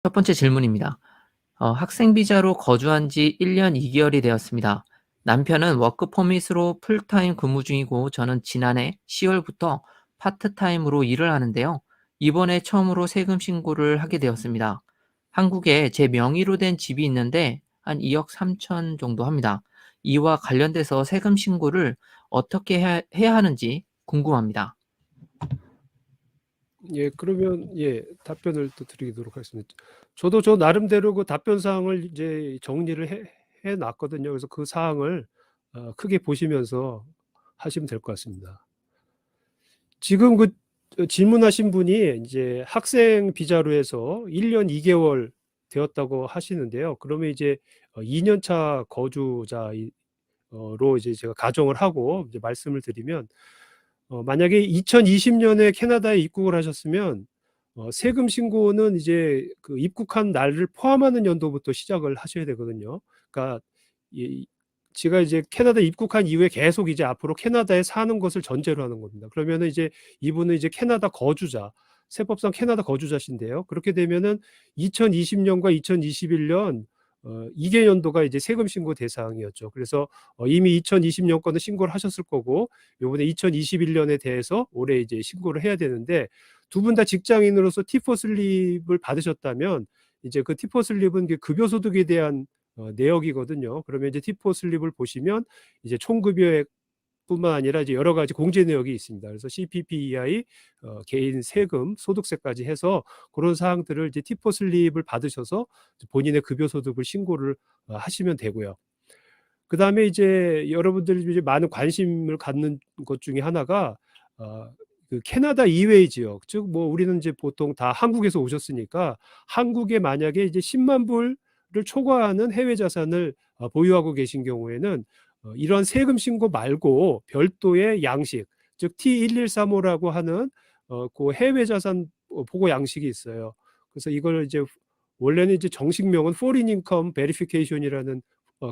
첫 번째 질문입니다. 학생 비자로 거주한 지 1년 2개월이 되었습니다. 남편은 워크 퍼밋으로 풀타임 근무 중이고 저는 지난해 10월부터 파트타임으로 일을 하는데요. 이번에 처음으로 세금 신고를 하게 되었습니다. 한국에 제 명의로 된 집이 있는데 한 2억 3천 정도 합니다. 이와 관련돼서 세금 신고를 어떻게 해야 하는지 궁금합니다. 예, 그러면 답변을 또 드리도록 하겠습니다. 저도 저 나름대로 그 답변 사항을 이제 정리를 해 놨거든요. 그래서 그 사항을 크게 보시면서 하시면 될 것 같습니다. 지금 그 질문하신 분이 이제 학생 비자로 해서 1년 2개월 되었다고 하시는데요. 그러면 이제 2년 차 거주자 로 이제 제가 가정을 하고 이제 말씀을 드리면, 만약에 2020년에 캐나다에 입국을 하셨으면 세금 신고는 이제 그 입국한 날을 포함하는 연도부터 시작을 하셔야 되거든요. 그러니까 이 제가 이제 캐나다에 입국한 이후에 계속 이제 앞으로 캐나다에 사는 것을 전제로 하는 겁니다. 그러면은 이제 이분은 이제 캐나다 거주자, 세법상 캐나다 거주자신데요. 그렇게 되면은 2020년과 2021년 2개 연도가 이제 세금 신고 대상이었죠. 그래서 이미 2020년 거는 신고를 하셨을 거고, 요번에 2021년에 대해서 올해 이제 신고를 해야 되는데, 두 분 다 직장인으로서 T4 슬립을 받으셨다면 이제 그 T4 슬립은 그 급여 소득에 대한 내역이거든요. 그러면 이제 T4 슬립을 보시면 이제 총급여액 뿐만 아니라 이제 여러 가지 공제 내역이 있습니다. 그래서 CPPEI, 개인 세금, 소득세까지 해서 그런 사항들을 이제 T4 슬립을 받으셔서 본인의 급여 소득을 신고를 하시면 되고요. 그 다음에 이제 여러분들이 이제 많은 관심을 갖는 것 중에 하나가 그 캐나다 이외의 지역, 즉 뭐 우리는 이제 보통 다 한국에서 오셨으니까 한국에 만약에 이제 10만 불을 초과하는 해외 자산을 보유하고 계신 경우에는 이런 세금 신고 말고 별도의 양식, 즉 T1135라고 하는 그 해외 자산 보고 양식이 있어요. 그래서 이걸 이제 원래는 이제 정식명은 Foreign Income Verification이라는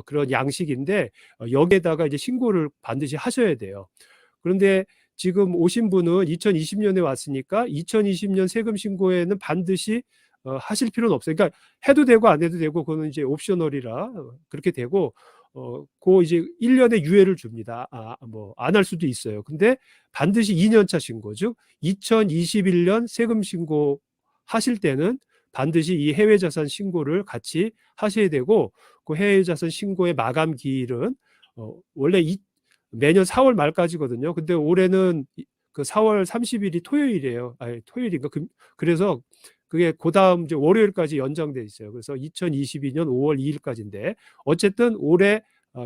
그런 양식인데, 여기에다가 이제 신고를 반드시 하셔야 돼요. 그런데 지금 오신 분은 2020년에 왔으니까 2020년 세금 신고에는 반드시 하실 필요는 없어요. 그러니까 해도 되고 안 해도 되고 그거는 이제 옵셔널이라 그렇게 되고, 그 이제 1년의 유예를 줍니다. 뭐 안 할 수도 있어요. 근데 반드시 2년 차 신고, 즉 2021년 세금 신고 하실 때는 반드시 이 해외 자산 신고를 같이 하셔야 되고, 그 해외 자산 신고의 마감 기일은 원래 매년 4월 말까지거든요. 근데 올해는 그 4월 30일이 토요일이에요. 아니, 토요일인가? 그래서 그게 그 다음 이제 월요일까지 연장돼 있어요. 그래서 2022년 5월 2일까지인데, 어쨌든 올해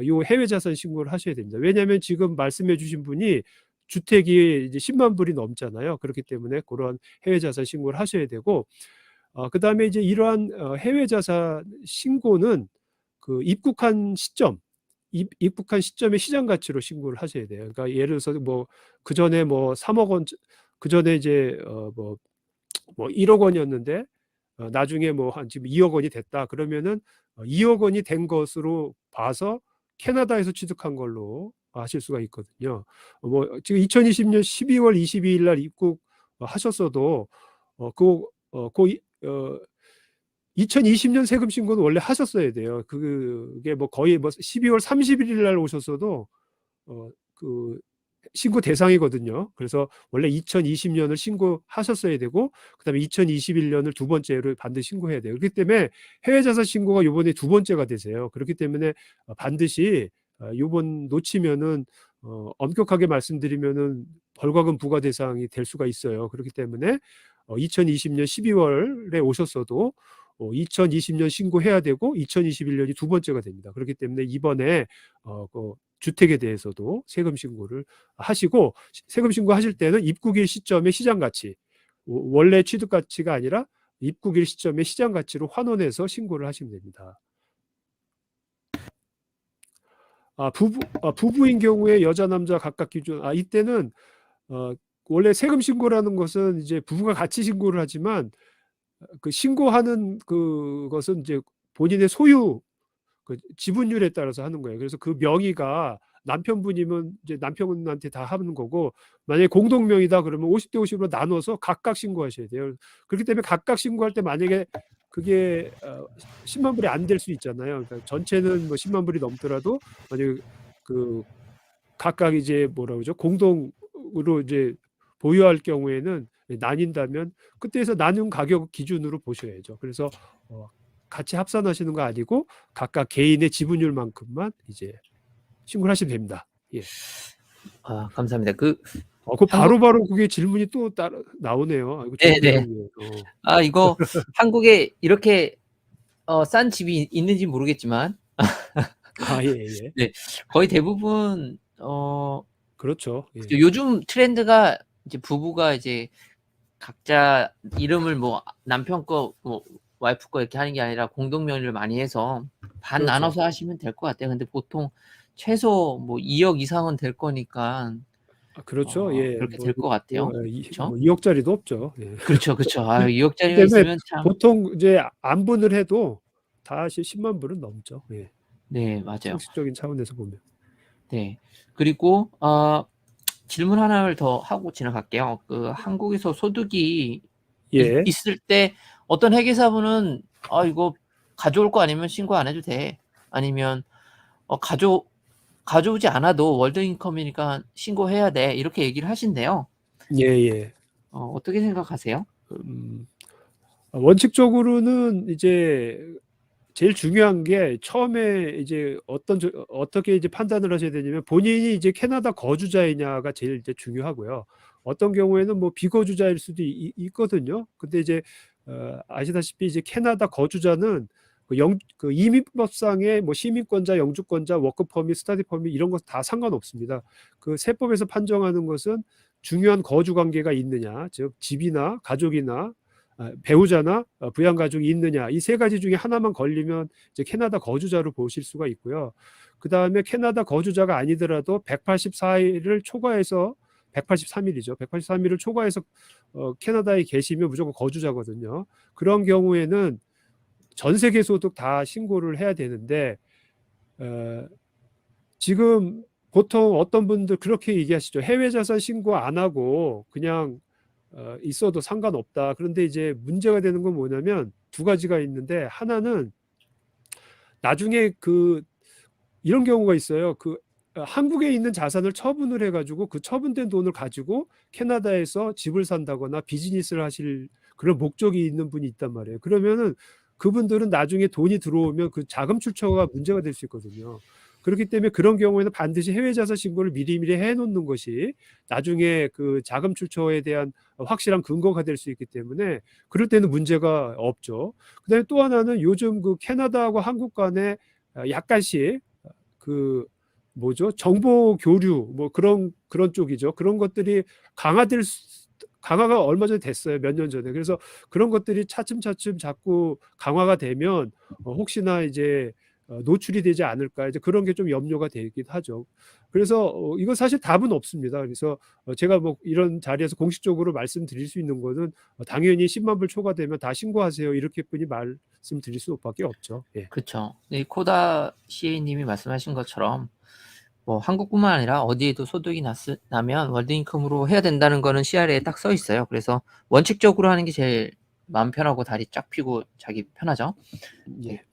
요 해외 자산 신고를 하셔야 됩니다. 왜냐하면 지금 말씀해 주신 분이 주택이 이제 10만 불이 넘잖아요. 그렇기 때문에 그런 해외 자산 신고를 하셔야 되고, 그다음에 이제 이러한 해외 자산 신고는 그 입국한 시점의 시장 가치로 신고를 하셔야 돼요. 그러니까 예를 들어서 뭐 그전에 뭐 3억 원, 그전에 이제 뭐 1억 원이었는데 나중에 뭐 한 지금 2억 원이 됐다. 그러면은 2억 원이 된 것으로 봐서 캐나다에서 취득한 걸로 하실 수가 있거든요. 뭐 지금 2020년 12월 22일 날 입국하셨어도 그 2020년 세금 신고는 원래 하셨어야 돼요. 그게 뭐 거의 뭐 12월 31일 날 오셨어도 그 신고 대상이거든요. 그래서 원래 2020년을 신고하셨어야 되고, 그다음에 2021년을 두 번째로 반드시 신고해야 돼요. 그렇기 때문에 해외 자산 신고가 요번에 두 번째가 되세요. 그렇기 때문에 반드시 요번 놓치면은 엄격하게 말씀드리면은 벌과금 부과 대상이 될 수가 있어요. 그렇기 때문에 2020년 12월에 오셨어도 2020년 신고해야 되고 2021년이 두 번째가 됩니다. 그렇기 때문에 이번에 그 주택에 대해서도 세금 신고를 하시고, 세금 신고하실 때는 입국일 시점의 시장 가치, 원래 취득 가치가 아니라 입국일 시점의 시장 가치로 환원해서 신고를 하시면 됩니다. 부부인 경우에 여자 남자 각각 기준, 이때는 원래 세금 신고라는 것은 이제 부부가 같이 신고를 하지만 그 신고하는 그것은 이제 본인의 소유 그 지분율에 따라서 하는 거예요. 그래서 그 명의가 남편분이면 이제 남편한테 다 하는 거고, 만약에 공동명의다 그러면 50대 50으로 나눠서 각각 신고하셔야 돼요. 그렇기 때문에 각각 신고할 때 만약에 그게 10만 불이 안 될 수 있잖아요. 그러니까 전체는 뭐 10만 불이 넘더라도 만약에 그 각각 이제 뭐라 그러죠? 공동으로 이제 보유할 경우에는 나뉜다면 그때에서 나눈 가격 기준으로 보셔야죠. 그래서 같이 합산하시는 거 아니고 각각 개인의 지분율만큼만 이제 신고를 하시면 됩니다. 예. 아, 감사합니다. 그 한국, 바로바로 그게 질문이 또 따로 나오네요. 이거 네네. 준비하기 위해서. 이거 한국에 이렇게 싼 집이 있는지 모르겠지만, 예, 예. 네, 거의 대부분 그렇죠. 예. 요즘 트렌드가 이제 부부가 이제 각자 이름을 뭐 남편 거, 뭐 와이프 거 이렇게 하는 게 아니라 공동 명의를 많이 해서 반 그렇죠. 나눠서 하시면 될 것 같아요. 근데 보통 최소 뭐 2억 이상은 될 거니까 그렇죠. 예. 그렇게 될 것 같아요. 그렇죠? 2억짜리도 없죠. 예. 그렇죠. 2억짜리가 때문에 있으면 참. 보통 이제 안분을 해도 다시 10만 불은 넘죠. 예. 네, 맞아요. 상식적인 차원에서 보면. 네. 그리고 질문 하나를 더 하고 지나갈게요. 한국에서 소득이 예. 있을 때 어떤 회계사분은 이거 가져올 거 아니면 신고 안 해도 돼. 아니면 가져오지 않아도 월드 인컴이니까 신고해야 돼. 이렇게 얘기를 하신대요. 예, 예. 어떻게 생각하세요? 원칙적으로는 이제 제일 중요한 게 처음에 이제 어떻게 이제 판단을 하셔야 되냐면 본인이 이제 캐나다 거주자이냐가 제일 이제 중요하고요. 어떤 경우에는 뭐 비거주자일 수도 있거든요. 근데 이제 아시다시피 이제 캐나다 거주자는 그 이민법상의 뭐 시민권자, 영주권자, 워크퍼밋, 스터디퍼밋 이런 것 다 상관없습니다. 그 세법에서 판정하는 것은 중요한 거주 관계가 있느냐, 즉 집이나 가족이나 배우자나 부양가족이 있느냐, 이 세 가지 중에 하나만 걸리면 이제 캐나다 거주자로 보실 수가 있고요. 그 다음에 캐나다 거주자가 아니더라도 184일을 초과해서 183일이죠. 183일을 초과해서 캐나다에 계시면 무조건 거주자거든요. 그런 경우에는 전 세계 소득 다 신고를 해야 되는데 지금 보통 어떤 분들 그렇게 얘기하시죠. 해외 자산 신고 안 하고 그냥 있어도 상관없다. 그런데 이제 문제가 되는 건 뭐냐면 두 가지가 있는데, 하나는 나중에 이런 경우가 있어요. 한국에 있는 자산을 처분을 해가지고 그 처분된 돈을 가지고 캐나다에서 집을 산다거나 비즈니스를 하실 그런 목적이 있는 분이 있단 말이에요. 그러면은 그분들은 나중에 돈이 들어오면 그 자금 출처가 문제가 될 수 있거든요. 그렇기 때문에 그런 경우에는 반드시 해외 자산 신고를 미리미리 해놓는 것이 나중에 그 자금 출처에 대한 확실한 근거가 될 수 있기 때문에 그럴 때는 문제가 없죠. 그다음에 또 하나는 요즘 그 캐나다하고 한국 간에 약간씩 정보 교류 뭐 그런 쪽이죠. 그런 것들이 강화가 얼마 전에 됐어요. 몇 년 전에. 그래서 그런 것들이 차츰차츰 자꾸 강화가 되면 혹시나 이제 노출이 되지 않을까, 이제 그런 게 좀 염려가 되긴 하죠. 그래서 이거 사실 답은 없습니다. 그래서 제가 뭐 이런 자리에서 공식적으로 말씀드릴 수 있는 거는 당연히 10만 불 초과되면 다 신고하세요, 이렇게뿐이 말씀드릴 수밖에 없죠. 예. 그렇죠. 이 코다 CA님이 말씀하신 것처럼 뭐 한국뿐만 아니라 어디에도 소득이 나면 월드 인컴으로 해야 된다는 거는 CRA에 딱 써 있어요. 그래서 원칙적으로 하는 게 제일 마음 편하고 다리 쫙 펴고 자기 편하죠. 예.